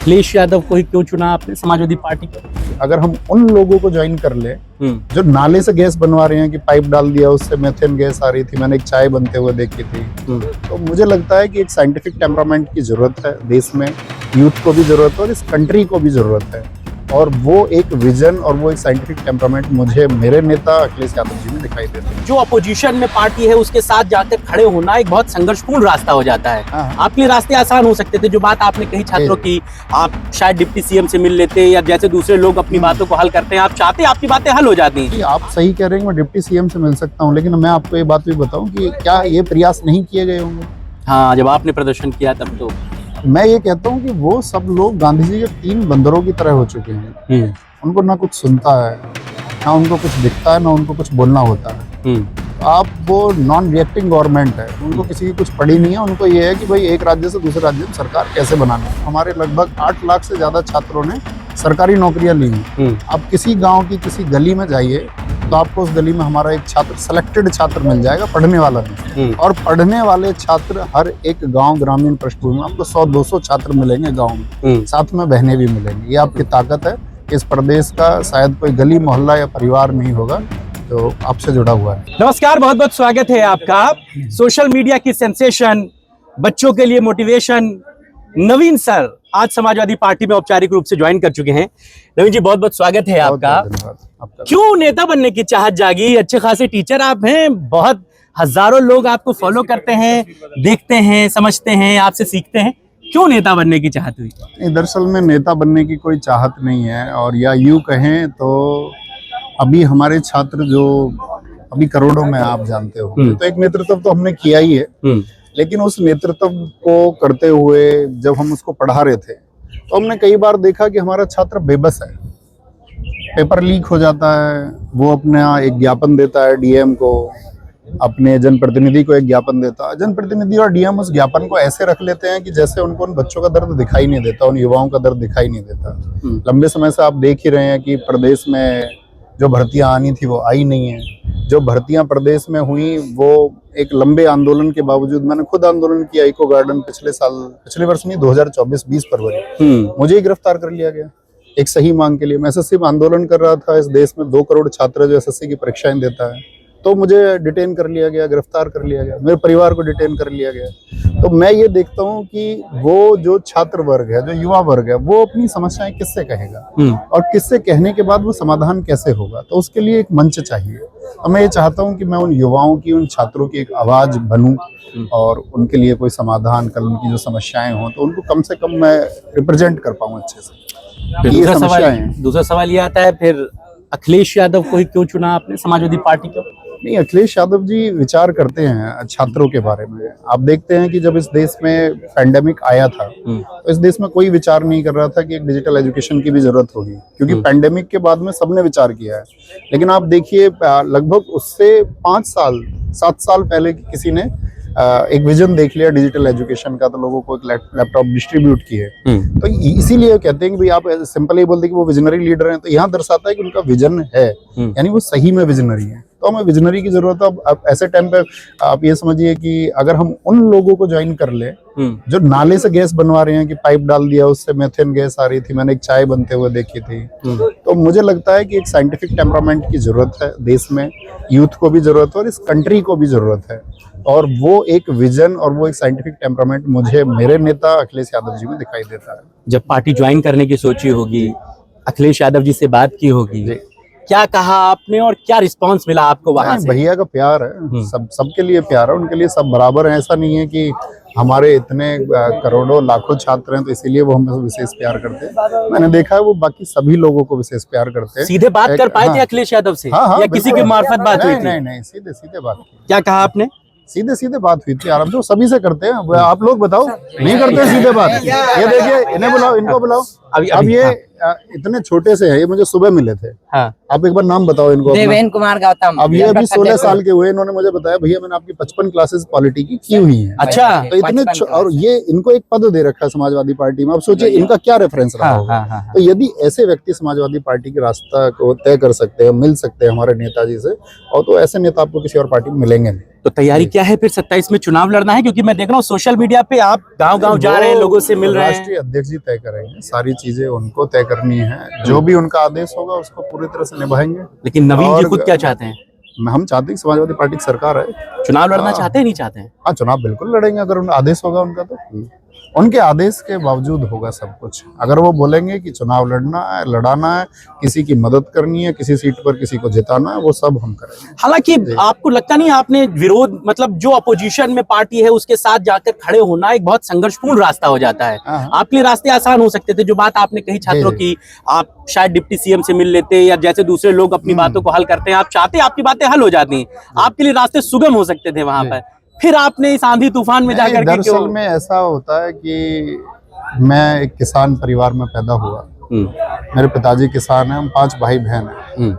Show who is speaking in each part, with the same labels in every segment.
Speaker 1: अखिलेश यादव को ही क्यों चुना आपने समाजवादी पार्टी को?
Speaker 2: अगर हम उन लोगों को ज्वाइन कर ले जो नाले से गैस बनवा रहे हैं कि पाइप डाल दिया उससे मेथेन गैस आ रही थी, मैंने एक चाय बनते हुए देखी थी, तो मुझे लगता है कि एक साइंटिफिक टेम्परामेंट की जरूरत है देश में, यूथ को भी जरूरत है और इस कंट्री को भी जरूरत है। और वो एक विजन और वो एक साइंटिफिक टेम्परामेंट मुझे मेरे नेता अखिलेश यादव जी में दिखाई देते हैं।
Speaker 1: जो अपोजिशन में पार्टी है उसके साथ जाकर खड़े होना एक बहुत संघर्षपूर्ण रास्ता हो जाता है। आपके लिए रास्ते आसान हो सकते थे, जो बात आपने कही छात्रों की, आप शायद डिप्टी सीएम से मिल लेते या जैसे दूसरे लोग अपनी बातों को हल करते हैं, आप चाहते आपकी बातें हल हो जाती हैं।
Speaker 2: आप सही कह रहे हैं, मैं डिप्टी सीएम से मिल सकता हूँ, लेकिन मैं आपको ये बात भी बताऊं कि क्या ये प्रयास नहीं किए गए होंगे?
Speaker 1: हाँ, जब आपने प्रदर्शन किया तब तो
Speaker 2: मैं ये कहता हूँ कि वो सब लोग गांधी जी के 3 बंदरों की तरह हो चुके हैं। उनको ना कुछ सुनता है, ना उनको कुछ दिखता है, ना उनको कुछ बोलना होता है। आप वो नॉन रिएक्टिंग गवर्नमेंट है, उनको किसी की कुछ पड़ी नहीं है। उनको ये है कि भाई एक राज्य से दूसरे राज्य में सरकार कैसे बनानी है। हमारे लगभग 8 लाख से ज्यादा छात्रों ने सरकारी नौकरियां ली हैं। आप किसी गांव की किसी गली में जाइए तो आपको उस गली में हमारा एक छात्र, सिलेक्टेड छात्र मिल जाएगा, पढ़ने वाला नहीं। और पढ़ने वाले छात्र हर एक गांव ग्रामीण पृष्ठभूमि में आपको 100-200 छात्र मिलेंगे गांव में, साथ में बहनें भी मिलेंगी। ये आपकी ताकत है। इस प्रदेश का शायद कोई गली मोहल्ला या परिवार नहीं होगा जो आपसे जुड़ा हुआ है।
Speaker 1: नमस्कार, बहुत बहुत स्वागत है आपका। सोशल मीडिया की सेंसेशन, बच्चों के लिए मोटिवेशन, नवीन सर आज समाजवादी पार्टी में औपचारिक रूप से ज्वाइन कर चुके हैं। नवीन जी, बहुत बहुत स्वागत है आपका। क्यों नेता बनने की चाहत जागी? अच्छे खासे टीचर आप हैं, बहुत हजारों लोग आपको फॉलो करते हैं, देखते हैं, समझते हैं, आपसे सीखते हैं। क्यों नेता बनने की चाहत हुई?
Speaker 2: दरअसल में नेता बनने की कोई चाहत नहीं है, और या यूं कहें तो अभी हमारे छात्र जो अभी करोड़ों में आप जानते हो, तो एक नेतृत्व तो हमने किया ही है, लेकिन उस नेतृत्व को करते हुए जब हम उसको पढ़ा रहे थे तो हमने कई बार देखा कि हमारा छात्र बेबस है। पेपर लीक हो जाता है, वो अपना एक ज्ञापन देता है डीएम को, अपने जनप्रतिनिधि को एक ज्ञापन देता है। जनप्रतिनिधि और डीएम उस ज्ञापन को ऐसे रख लेते हैं कि जैसे उनको उन बच्चों का दर्द दिखाई नहीं देता, उन युवाओं का दर्द दिखाई नहीं देता। लंबे समय से आप देख ही रहे हैं कि प्रदेश में जो भर्तियां आनी थी वो आई नहीं है। जो भर्तियां प्रदेश में हुई वो एक लंबे आंदोलन के बावजूद, मैंने खुद आंदोलन किया इको गार्डन पिछले वर्ष नहीं, 2024 20 फरवरी मुझे ही गिरफ्तार कर लिया गया एक सही मांग के लिए। मैं एसएससी में आंदोलन कर रहा था। इस देश में 2 करोड़ छात्र जो एसएससी की परीक्षाएं देता है, तो मुझे डिटेन कर लिया गया, गिरफ्तार कर लिया गया, मेरे परिवार को डिटेन कर लिया गया। तो मैं ये देखता हूँ कि वो जो छात्र वर्ग है, जो युवा वर्ग है, वो अपनी समस्याएं किससे कहेगा और किससे कहने के बाद वो समाधान कैसे होगा। तो उसके लिए एक मंच चाहिए। तो मैं ये चाहता हूँ कि मैं उन युवाओं की, उन छात्रों की एक आवाज बनूं और उनके लिए कोई समाधान, कल उनकी जो समस्याएं हों तो उनको कम से कम मैं रिप्रेजेंट कर पाऊँ अच्छे से।
Speaker 1: दूसरा सवाल ये आता है, फिर अखिलेश यादव को ही क्यों चुना आपने समाजवादी पार्टी को?
Speaker 2: नहीं, अखिलेश यादव जी विचार करते हैं छात्रों के बारे में। आप देखते हैं कि जब इस देश में पैंडेमिक आया था तो इस देश में कोई विचार नहीं कर रहा था कि एक डिजिटल एजुकेशन की भी जरूरत होगी, क्योंकि पैंडेमिक के बाद में सबने विचार किया है। लेकिन आप देखिए, लगभग उससे 5 साल 7 साल पहले किसी ने एक विजन देख लिया डिजिटल एजुकेशन का, तो लोगों को एक लैपटॉप डिस्ट्रीब्यूट किए। तो इसीलिए कहते हैं कि भाई आप सिंपल ही बोलते हैं कि वो विजनरी लीडर हैं, तो यहाँ दर्शाता है कि उनका विजन है, यानी वो सही में विजनरी है। तो हमें विजनरी की जरूरत है। अब ऐसे टाइम पे आप ये समझिए कि अगर हम उन लोगों को ज्वाइन कर ले जो नाले से गैस बनवा रहे हैं कि पाइप डाल दिया उससे मेथेन गैस आ रही थी, मैंने एक चाय बनते हुए देखी थी, तो मुझे लगता है कि एक साइंटिफिक टेम्परामेंट की जरूरत है देश में, यूथ को भी जरूरत है और इस कंट्री को भी जरूरत है। और वो एक विजन और वो एक साइंटिफिक टेम्परामेंट मुझे मेरे नेता अखिलेश यादव जी में दिखाई देता है।
Speaker 1: जब पार्टी ज्वाइन करने की सोची होगी, अखिलेश यादव जी से बात की होगी, क्या कहा आपने और क्या रिस्पांस मिला आपको वहां से?
Speaker 2: भैया का प्यार है, सबके लिए प्यार है, उनके लिए सब बराबर है। ऐसा नहीं है कि हमारे इतने करोड़ों लाखों छात्र हैं तो इसीलिए वो हमें विशेष प्यार करते हैं। मैंने देखा है वो बाकी सभी लोगों को विशेष प्यार करते हैं।
Speaker 1: सीधे बात कर पाए थे अखिलेश यादव से? या किसी के मार्फत बात हुई थी?
Speaker 2: नहीं, सीधे बात की।
Speaker 1: क्या कहा आपने?
Speaker 2: सीधे बात हुई थी। आराम से सभी से करते हैं। आप लोग बताओ, नहीं करते सीधे बात? ये देखिए, इन्हें बुलाओ, इनको बुलाओ। अब ये इतने छोटे से है, ये मुझे सुबह मिले थे। आप एक बार नाम बताओ इनको।
Speaker 3: देवेंद्र कुमार गौतम।
Speaker 2: अब ये अभी 16 साल के हुए, इन्होंने मुझे बताया भैया मैंने आपकी 55 क्लासेस पॉलिटी की हुई है।
Speaker 1: अच्छा,
Speaker 2: तो इतने और ये इनको एक पद दे रखा है समाजवादी पार्टी में। अब सोचिए इनका क्या रेफरेंस रहा होगा। तो यदि ऐसे व्यक्ति समाजवादी पार्टी के रास्ता को तय कर सकते हैं, मिल सकते हैं हमारे नेताजी से, और तो ऐसे नेता आपको किसी और पार्टी में मिलेंगे नहीं।
Speaker 1: तो तैयारी क्या है फिर 27 में चुनाव लड़ना है? क्योंकि मैं देख रहा हूँ सोशल मीडिया पे आप गांव-गांव जा रहे हैं, लोगों से मिल रहे हैं।
Speaker 2: राष्ट्रीय अध्यक्ष जी तय करेंगे, सारी चीजें उनको तय करनी है, जो भी उनका आदेश होगा उसको पूरी तरह से निभाएंगे।
Speaker 1: लेकिन नवीन जी
Speaker 2: और
Speaker 1: खुद क्या चाहते हैं?
Speaker 2: हम चाहते हैं कि समाजवादी पार्टी की सरकार है।
Speaker 1: चुनाव लड़ना चाहते हैं, नहीं चाहते हैं?
Speaker 2: हाँ, चुनाव बिल्कुल लड़ेंगे अगर उनका आदेश होगा उनका, तो उनके आदेश के बावजूद होगा सब कुछ। अगर वो बोलेंगे कि चुनाव लड़ना है, लड़ाना है, किसी की मदद करनी है, किसी सीट पर किसी को जिताना है, वो सब हम करेंगे।
Speaker 1: हालांकि आपको लगता नहीं आपने विरोध, मतलब जो अपोजिशन में पार्टी है उसके साथ जाकर खड़े होना एक बहुत संघर्षपूर्ण रास्ता हो जाता है। आपके लिए रास्ते आसान हो सकते थे। जो बात आपने कही छात्रों की, आप शायद डिप्टी सीएम से मिल लेते, या जैसे दूसरे लोग अपनी बातों को हल करते हैं, आप चाहते आपकी बातें हल हो जाती हैं, आपके लिए रास्ते सुगम हो सकते थे वहां पर। फिर आपने इस आंधी तूफान में जाकर के
Speaker 2: दरअसल में ऐसा होता है कि मैं एक किसान परिवार में पैदा हुआ। मेरे पिताजी किसान हैं, हम 5 भाई बहन हैं,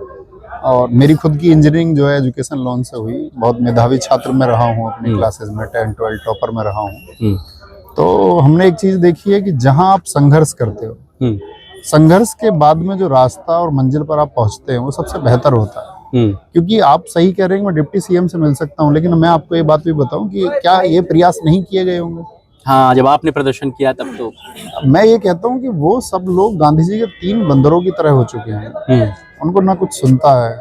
Speaker 2: और मेरी खुद की इंजीनियरिंग जो है एजुकेशन लोन से हुई। बहुत मेधावी छात्र में रहा हूँ अपनी क्लासेस में, 10, 12 टॉपर में रहा हूँ। तो हमने एक चीज देखी है कि जहाँ आप संघर्ष करते हो, संघर्ष के बाद में जो रास्ता और मंजिल पर आप पहुंचते हैं वो सबसे बेहतर होता है। क्योंकि आप सही कह रहे हैं कि मैं डिप्टी सीएम से मिल सकता हूं, लेकिन मैं आपको ये बात भी बताऊं कि क्या ये प्रयास नहीं किए गए होंगे?
Speaker 1: हाँ, जब आपने प्रदर्शन किया तब तो
Speaker 2: मैं ये कहता हूं कि वो सब लोग गांधी जी के 3 बंदरों की तरह हो चुके हैं। उनको ना कुछ सुनता है,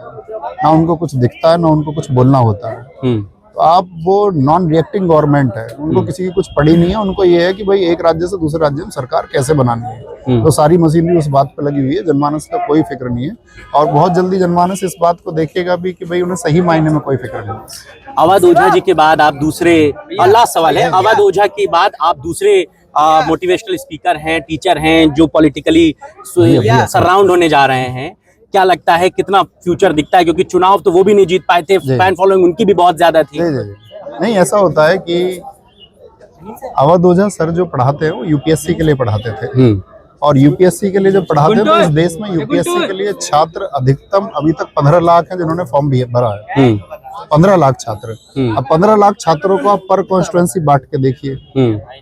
Speaker 2: ना उनको कुछ दिखता है, ना उनको कुछ बोलना होता है। तो आप वो नॉन रिएक्टिंग गवर्नमेंट है, उनको किसी की कुछ पड़ी नहीं है। उनको ये है कि भाई एक राज्य से दूसरे राज्य में सरकार कैसे बनानी है। तो सारी मशीनरी उस बात पे लगी हुई है, जनमानस का कोई फिक्र नहीं है। और बहुत जल्दी जनमानस इस बात को देखेगा भी कि भाई उन्हें सही मायने में कोई फिक्र नहीं है।
Speaker 1: अवध ओझा जी के बाद आप दूसरे, लास्ट सवाल है, अवध ओझा के बाद आप दूसरे मोटिवेशनल स्पीकर हैं, टीचर हैं, जो पॉलिटिकली सराउंड होने जा रहे हैं। क्या लगता है कितना फ्यूचर दिखता है? क्योंकि चुनाव तो वो भी नहीं जीत पाए थे, फैन फॉलोइंग उनकी भी बहुत ज्यादा थी।
Speaker 2: नहीं, ऐसा होता है कि अवध ओझा सर जो पढ़ाते हैं वो यूपीएससी के लिए पढ़ाते थे, और यूपीएससी के लिए जब पढ़ाते हैं तो इस देश में यूपीएससी के लिए छात्र अधिकतम अभी तक 15 लाख हैं जिन्होंने फॉर्म भी भरा है। 15 लाख छात्र। अब 15 लाख छात्रों को आप पर कॉन्स्टिट्यूएंसी बांट के देखिए,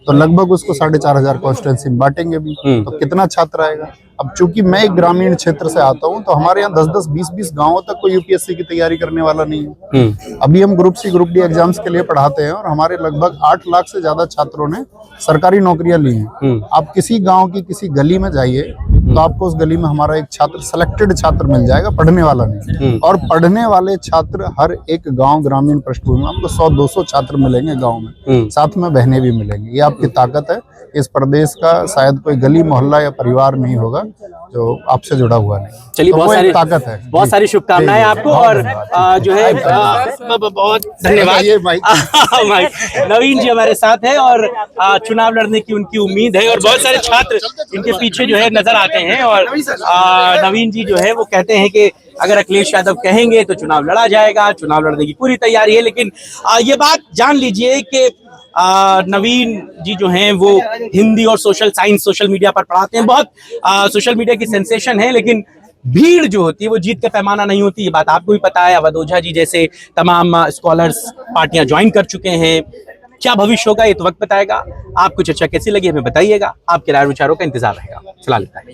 Speaker 2: तो लगभग उसको 4,500 कॉन्स्टिट्यूएंसी में बांटेंगे भी, तो कितना छात्र आएगा? अब चूंकि मैं एक ग्रामीण क्षेत्र से आता हूं, तो हमारे यहाँ 10-10, 20-20 गांवों तक कोई यूपीएससी की तैयारी करने वाला नहीं है। अभी हम group C group D exams के लिए पढ़ाते हैं, और हमारे लगभग 8 लाख से ज्यादा छात्रों ने सरकारी नौकरियां ली हैं। आप किसी गांव की किसी गली में जाइए तो आपको उस गली में हमारा एक छात्र, सिलेक्टेड छात्र मिल जाएगा, पढ़ने वाला नहीं। और पढ़ने वाले छात्र हर एक गांव, ग्रामीण पृष्ठभूमि में आपको 100-200 छात्र मिलेंगे गांव में, साथ में बहनें भी मिलेंगी। ये आपकी ताकत है। इस प्रदेश का शायद कोई गली मोहल्ला या परिवार नहीं होगा जो आपसे जुड़ा हुआ नहीं।
Speaker 1: चलिए,
Speaker 2: तो
Speaker 1: बहुत सारी
Speaker 2: ताकत है,
Speaker 1: बहुत सारी शुभकामनाएं आपको, और जो है बहुत धन्यवाद। नवीन जी हमारे साथ है, और चुनाव लड़ने की उनकी उम्मीद है, और बहुत सारे छात्र इनके पीछे जो है नजर आते हैं। और नवीन जी जो है वो कहते हैं कि अगर अखिलेश यादव कहेंगे तो चुनाव लड़ा जाएगा, चुनाव लड़ने की पूरी तैयारी है। लेकिन ये बात जान लीजिए कि नवीन जी जो हैं वो हिंदी और सोशल साइंस सोशल मीडिया पर पढ़ाते हैं, बहुत सोशल मीडिया की सेंसेशन है। लेकिन भीड़ जो होती है वो जीत का पैमाना नहीं होती, ये बात आपको भी पता है। अवध ओझा जी जैसे तमाम स्कॉलर्स पार्टियां ज्वाइन कर चुके हैं। क्या भविष्य होगा ये तो वक्त बताएगा। आपको चर्चा कैसी लगी हमें बताइएगा, आपके राय विचारों का इंतजार रहेगा। चला लेता है।